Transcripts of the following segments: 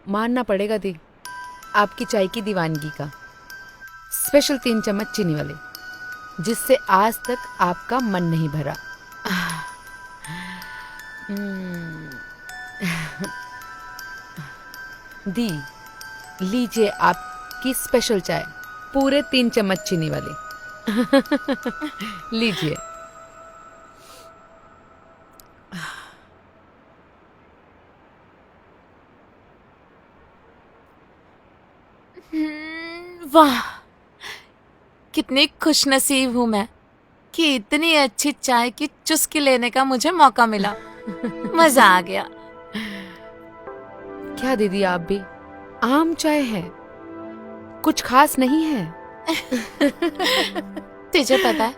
मानना पड़ेगा दी, आपकी चाय की दीवानगी का। स्पेशल 3 चम्मच चीनी वाले, जिससे आज तक आपका मन नहीं भरा। दी, लीजिए आपकी स्पेशल चाय, पूरे 3 चम्मच चीनी वाले। लीजिए। वाह, कितनी खुशनसीब हूँ मैं कि इतनी अच्छी चाय की चुस्की लेने का मुझे मौका मिला। मजा आ गया। क्या दीदी, आप भी? आम चाय है, कुछ खास नहीं है। तुझे पता है,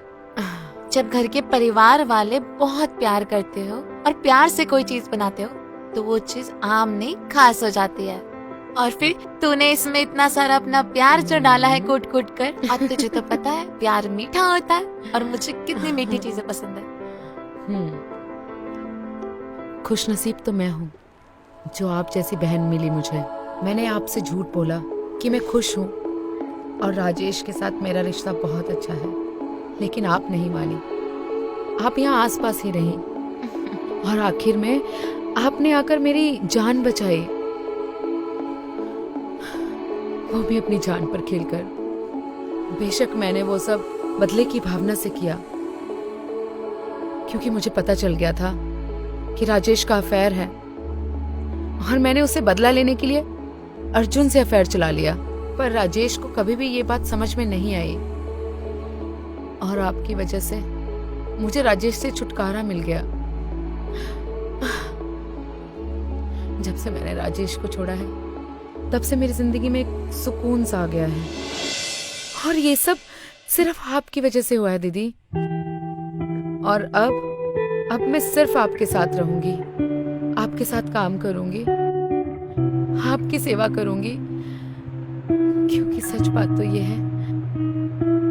जब घर के परिवार वाले बहुत प्यार करते हो और प्यार से कोई चीज बनाते हो तो वो चीज आम नहीं खास हो जाती है। और फिर तूने इसमें इतना सारा अपना प्यार जो डाला है कूट कूट कर, और तुझे तो पता है प्यार मीठा होता है और मुझे कितनी मीठी चीजें पसंद है। खुशनसीब तो मैं हूँ जो आप जैसी बहन मिली मुझे। मैंने आपसे झूठ बोला कि मैं खुश हूँ और राजेश के साथ मेरा रिश्ता बहुत अच्छा है, लेकिन आप नहीं मानी। आप यहाँ आसपास ही रही और आखिर में आपने आकर मेरी जान बचाई, वो भी अपनी जान पर खेलकर। बेशक मैंने वो सब बदले की भावना से किया, क्योंकि मुझे पता चल गया था कि राजेश का अफेयर है और मैंने उसे बदला लेने के लिए अर्जुन से अफेयर चला लिया। पर राजेश को कभी भी ये बात समझ में नहीं आई और आपकी वजह से मुझे राजेश से छुटकारा मिल गया। जब से मैंने राजेश को छोड़ा है तब से मेरी जिंदगी में एक सुकून सा आ गया है, और ये सब सिर्फ आपकी वजह से हुआ है दीदी। और अब मैं सिर्फ आपके साथ रहूंगी, आपके साथ काम करूंगी, आपकी सेवा करूंगी, क्योंकि सच बात तो ये है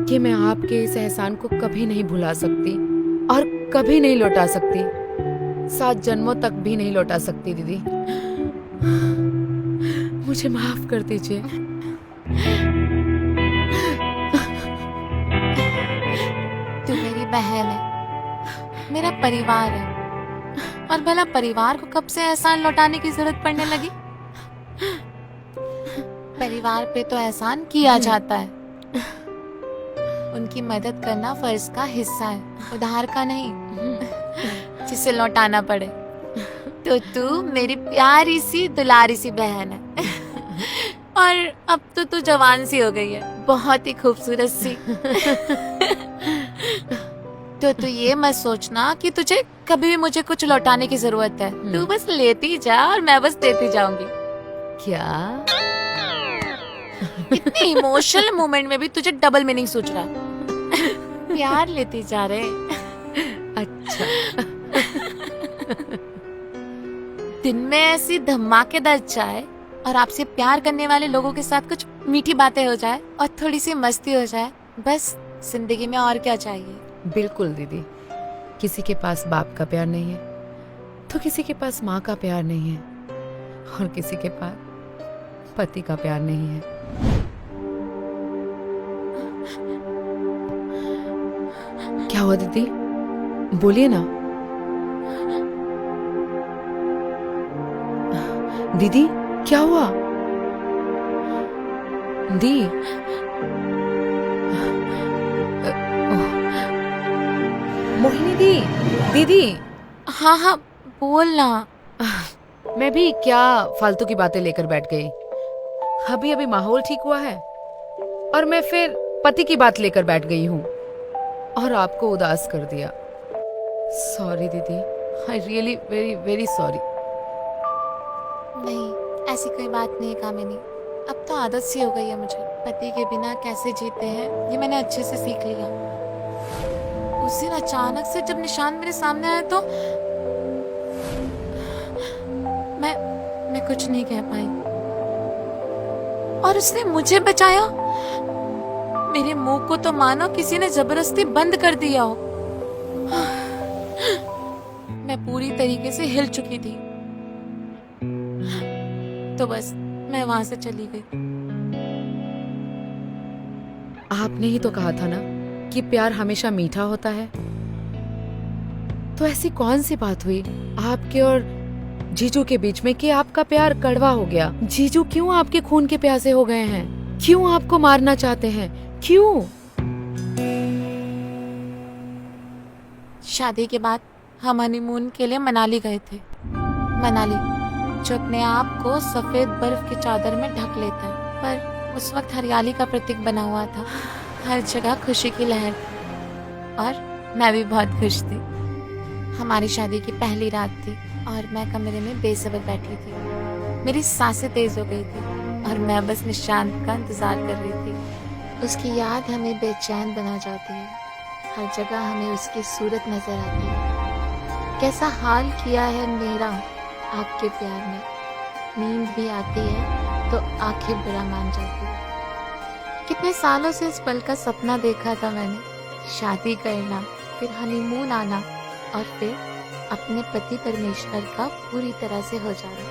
कि मैं आपके इस एहसान को कभी नहीं भुला सकती और कभी नहीं लौटा सकती, 7 जन्मों तक भी नहीं लौटा सकती दीदी। मुझे माफ कर दीजिए। तू मेरी बहन है, मेरा परिवार है, और भला परिवार को कब से एहसान लौटाने की जरूरत पड़ने लगी? परिवार पे तो एहसान किया जाता है, उनकी मदद करना फर्ज का हिस्सा है, उधार का नहीं जिसे लौटाना पड़े। तो तू मेरी प्यारी सी दुलारी सी बहन है और अब तो तू जवान सी हो गई है, बहुत ही खूबसूरत सी। तो तू ये मत सोचना कि तुझे कभी भी मुझे कुछ लौटाने की जरूरत है। तू बस लेती जा और मैं बस देती जाऊंगी। क्या? इतने इमोशनल मोमेंट में भी तुझे डबल मीनिंग सोच रहा है। प्यार लेती जा रहे। अच्छा। दिन में ऐसी धमाकेदार चाय और आपसे प्यार करने वाले लोगों के साथ कुछ मीठी बातें हो जाए और थोड़ी सी मस्ती हो जाए, बस जिंदगी में और क्या चाहिए। बिल्कुल दीदी, किसी के पास बाप का प्यार नहीं है तो किसी के पास माँ का प्यार नहीं है, और किसी के पास पति का प्यार नहीं है। क्या हुआ दीदी, बोलिए ना। दीदी क्या हुआ? दी, मोहिनी दी, दीदी। हाँ हाँ, बोल ना। मैं भी क्या फालतू की बातें लेकर बैठ गई। अभी अभी माहौल ठीक हुआ है और मैं फिर पति की बात लेकर बैठ गई हूँ और आपको उदास कर दिया। सॉरी दीदी, I really very very sorry. नहीं, ऐसी कोई बात नहीं कामिनी। अब तो आदत सी हो गई है मुझे। पति के बिना कैसे जीते हैं ये मैंने अच्छे से सीख लिया। उस दिन अचानक से जब निशान मेरे सामने आया तो मैं कुछ नहीं कह पाई, और उसने मुझे बचाया। मेरे मुंह को तो मानो किसी ने जबरदस्ती बंद कर दिया हो। मैं पूरी तरीके से हिल चुकी थी। तो बस मैं वहां से चली गई। आपने ही तो कहा था ना कि प्यार हमेशा मीठा होता है। तो ऐसी कौन सी बात हुई आपके और जीजू के बीच में कि आपका प्यार कड़वा हो गया? जीजू क्यों आपके खून के प्यासे हो गए हैं? क्यों आपको मारना चाहते हैं? क्यों? शादी के बाद हम हनीमून के लिए मनाली गए थे। मनाली जो अपने आप को सफेद बर्फ की चादर में ढक लेता है, पर उस वक्त हरियाली का प्रतीक बना हुआ था। हर जगह खुशी की लहर थी और मैं भी बहुत खुश थी। हमारी शादी की पहली रात थी और मैं कमरे में बेसब्र बैठी थी। मेरी सांसें तेज हो गई थी और मैं बस निशांत का इंतजार कर रही थी। उसकी याद हमें बेचैन बना जाती है। हर जगह हमें उसकी सूरत नजर आती है। कैसा हाल किया है मेरा आपके प्यार ने। नींद भी आती है तो आंखें बुरा मान जाती है। कितने सालों से इस पल का सपना देखा था मैंने। शादी करना, फिर हनीमून आना और फिर अपने पति परमेश्वर का पूरी तरह से हो जाना।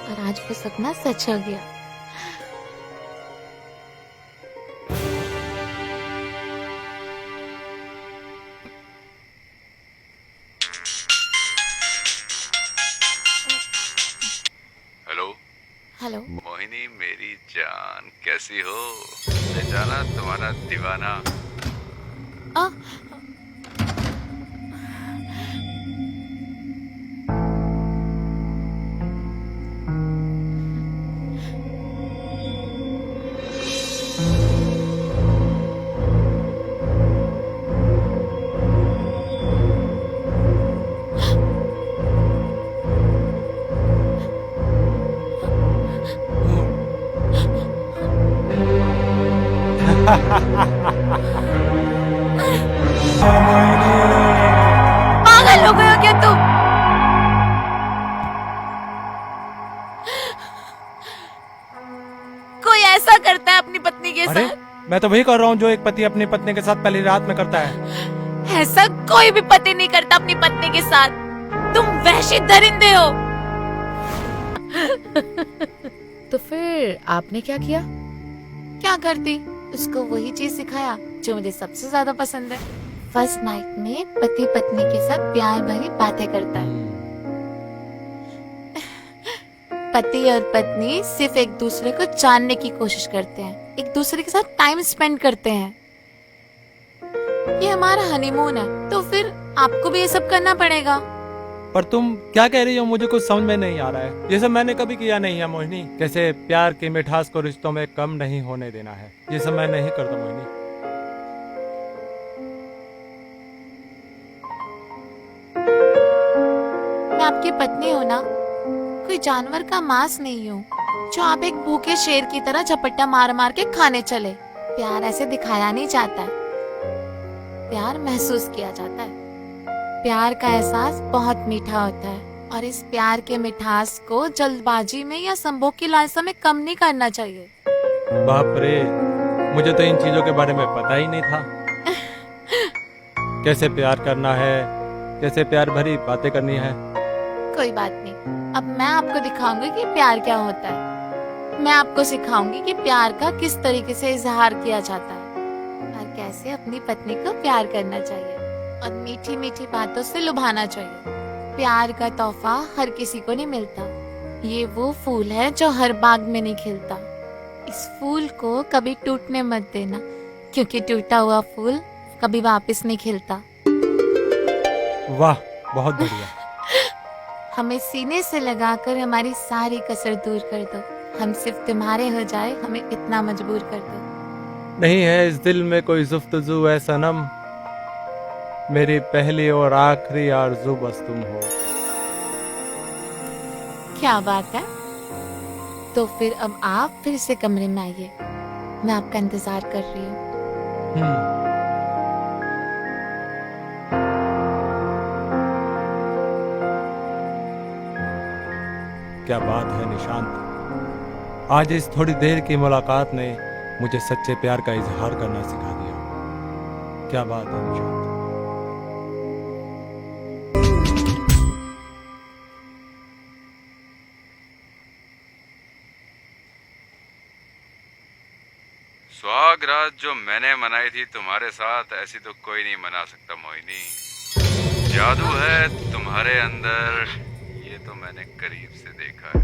और आज वो सपना सच हो गया। Hello hello. मोहिनी मेरी जान, कैसी हो? बेचारा तुम्हारा दीवाना। आ, पागल हो गए हो क्या तुम? कोई ऐसा करता है अपनी पत्नी के अरे साथ? मैं तो वही कर रहा हूँ जो एक पति अपनी पत्नी के साथ पहली रात में करता है। ऐसा कोई भी पति नहीं करता अपनी पत्नी के साथ। तुम वहशी दरिंदे हो। तो फिर आपने क्या किया? क्या करती? उसको वही चीज सिखाया जो मुझे सबसे ज्यादा पसंद है। फर्स्ट नाइट में पति पत्नी के साथ प्यार भरी बातें करता है। पति और पत्नी सिर्फ एक दूसरे को जानने की कोशिश करते हैं, एक दूसरे के साथ टाइम स्पेंड करते हैं। ये हमारा हनीमून है, तो फिर आपको भी ये सब करना पड़ेगा। पर तुम क्या कह रही हो? मुझे कुछ समझ में नहीं आ रहा है। ये सब मैंने कभी किया नहीं है मोहिनी। जैसे प्यार की मिठास को रिश्तों में कम नहीं होने देना है, ये सब मैं नहीं करता मोहिनी। मैं आपकी पत्नी हूँ ना, कोई जानवर का मांस नहीं हूँ जो आप एक भूखे शेर की तरह झपट्टा मार मार के खाने चले। प्यार ऐसे दिखाया नहीं जाता है, प्यार महसूस किया जाता है। प्यार का एहसास बहुत मीठा होता है और इस प्यार के मिठास को जल्दबाजी में या संभोग की लालसा में कम नहीं करना चाहिए। बाप रे, मुझे तो इन चीजों के बारे में पता ही नहीं था। कैसे प्यार करना है, कैसे प्यार भरी बातें करनी है। कोई बात नहीं, अब मैं आपको दिखाऊंगी कि प्यार क्या होता है। मैं आपको सिखाऊंगी कि प्यार का किस तरीके से इजहार किया जाता है और कैसे अपनी पत्नी को प्यार करना चाहिए और मीठी मीठी बातों से लुभाना चाहिए। प्यार का तोहफा हर किसी को नहीं मिलता। ये वो फूल है जो हर बाग में नहीं खिलता। इस फूल को कभी टूटने मत देना, क्योंकि टूटा हुआ फूल कभी वापस नहीं खिलता। वाह, बहुत बढ़िया। हमें सीने से लगाकर हमारी सारी कसर दूर कर दो। हम सिर्फ तुम्हारे हो जाए, हमें इतना मजबूर कर दो। नहीं है इस दिल में कोई गुफ्तगू है सनम, मेरी पहली और आखिरी आरज़ू बस तुम हो। क्या बात है। तो फिर अब आप फिर से कमरे में आइए, मैं आपका इंतजार कर रही हूँ। क्या बात है निशांत, आज इस थोड़ी देर की मुलाकात ने मुझे सच्चे प्यार का इजहार करना सिखा दिया। क्या बात है निशांत। सुहाग रात जो मैंने मनाई थी तुम्हारे साथ, ऐसी तो कोई नहीं मना सकता मोहिनी। जादू है तुम्हारे अंदर, ये तो मैंने करीब से देखा है।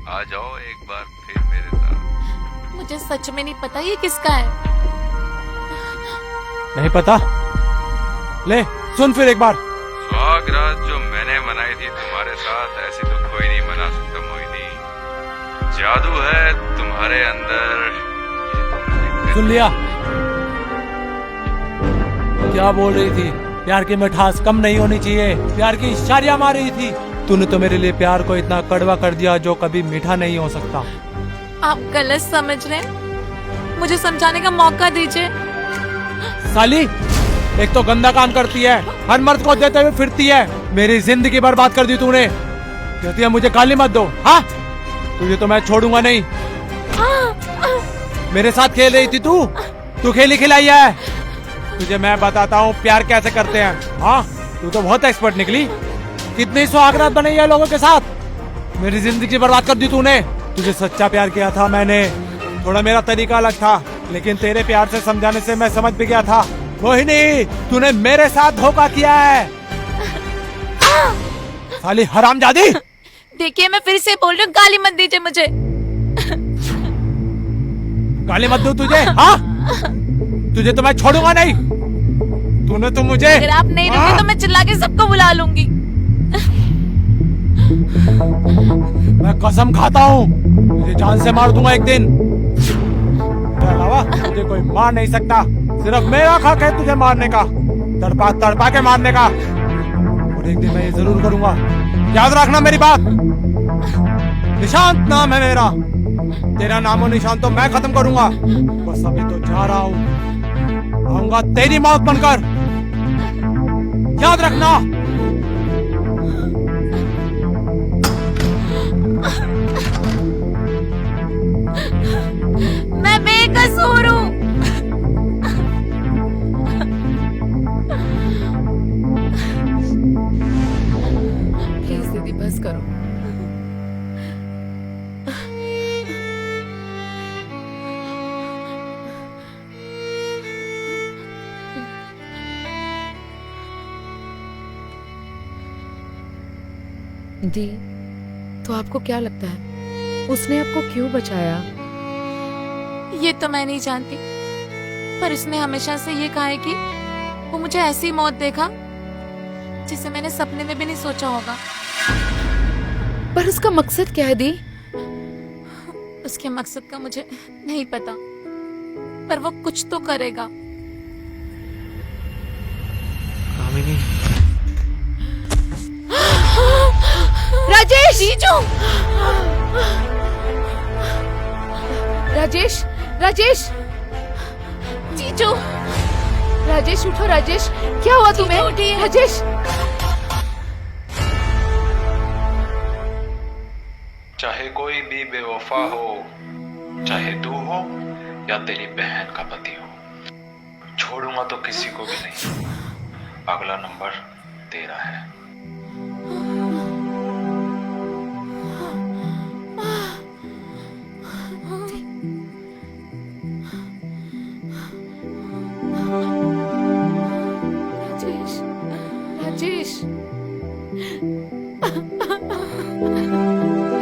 आ जाओ एक बार फिर मेरे साथ। मुझे सच में नहीं पता ये किसका है। नहीं पता? ले सुन फिर एक बार। सुहाग रात जो मैंने मनाई थी तुम्हारे साथ, ऐसी तो कोई नहीं मना सकता मोहिनी। जादू है तुम्हारे अंदर, ये तो मैंने सुन लिया? क्या बोल रही थी? प्यार की मिठास कम नहीं होनी चाहिए, प्यार की इशारियां मार रही थी। तूने तो मेरे लिए प्यार को इतना कड़वा कर दिया जो कभी मीठा नहीं हो सकता। आप गलत समझ रहे हैं, मुझे समझाने का मौका दीजिए। साली, एक तो गंदा काम करती है, हर मर्द को देते हुए फिरती है। मेरी जिंदगी बर्बाद कर दी तूने। कहती है मुझे गाली मत दो। हाँ, तुझे तो मैं छोड़ूंगा नहीं। मेरे साथ खेल रही थी तू खेली खिलाई है। तुझे मैं बताता हूँ प्यार कैसे करते हैं। हाँ, तू तो बहुत एक्सपर्ट निकली। कितनी सुहागरात बनाई है लोगों के साथ। मेरी जिंदगी बर्बाद कर दी तूने। तुझे सच्चा प्यार किया था मैंने, थोड़ा मेरा तरीका अलग था, लेकिन तेरे प्यार से समझाने से मैं समझ भी गया था। मोहिनी, तूने मेरे साथ धोखा किया है। साली हरामजादी। देखिए मैं फिर से बोल रही हूँ, गाली मत दीजिए मुझे। गाली मत दूं तुझे? हाँ, तुझे तो मैं छोड़ूंगा नहीं। तूने तो मुझे, अगर आप नहीं रुके तो मैं चिल्ला के सबको बुला लूंगी। मैं कसम खाता हूँ तुझे जान से मार दूंगा एक दिन। इसके अलावा तुझे कोई मार नहीं सकता। सिर्फ मेरा हक है तुझे मारने का, तड़पा तड़पा के मारने का। और एक दिन मैं ये जरूर करूंगा, याद रखना मेरी बात। निशांत नाम है मेरा, तेरा नामो निशान तो मैं खत्म करूंगा। बस अभी तो जा रहा हूँ, आऊंगा तेरी मौत बनकर, याद रखना। मैं बेकसूर हूँ। प्लीज दीदी बस करो। दी, तो आपको क्या लगता है उसने आपको क्यों बचाया? ये तो मैं नहीं जानती, पर उसने हमेशा से ये कहा है कि वो मुझे ऐसी मौत देगा जिसे मैंने सपने में भी नहीं सोचा होगा। पर उसका मकसद क्या है दी? उसके मकसद का मुझे नहीं पता, पर वो कुछ तो करेगा। कामिनी, राजेश! जीजू! राजेश! राजेश! जीजू! राजेश उठो। राजेश, क्या हुआ तुम्हें? उठिए। राजेश! चाहे कोई भी बेवफा हो, चाहे तू हो या तेरी बहन का पति हो, छोड़ूंगा तो किसी को भी नहीं। अगला नंबर तेरा है। राजेश! राजेश!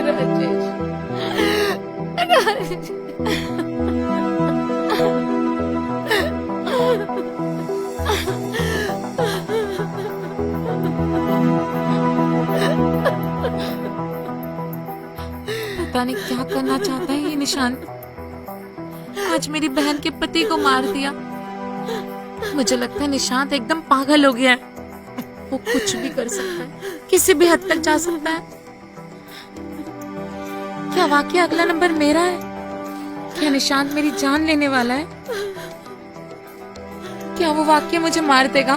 राजेश! पता नहीं क्या करना चाहता है ये निशान। आज मेरी बहन के पति को मार दिया। मुझे लगता है निशांत एकदम पागल हो गया है। वो कुछ भी कर सकता है, किसी भी हद तक जा सकता है। क्या वाकई अगला नंबर मेरा है? क्या निशांत मेरी जान लेने वाला है? क्या वो वाकई मुझे मार देगा?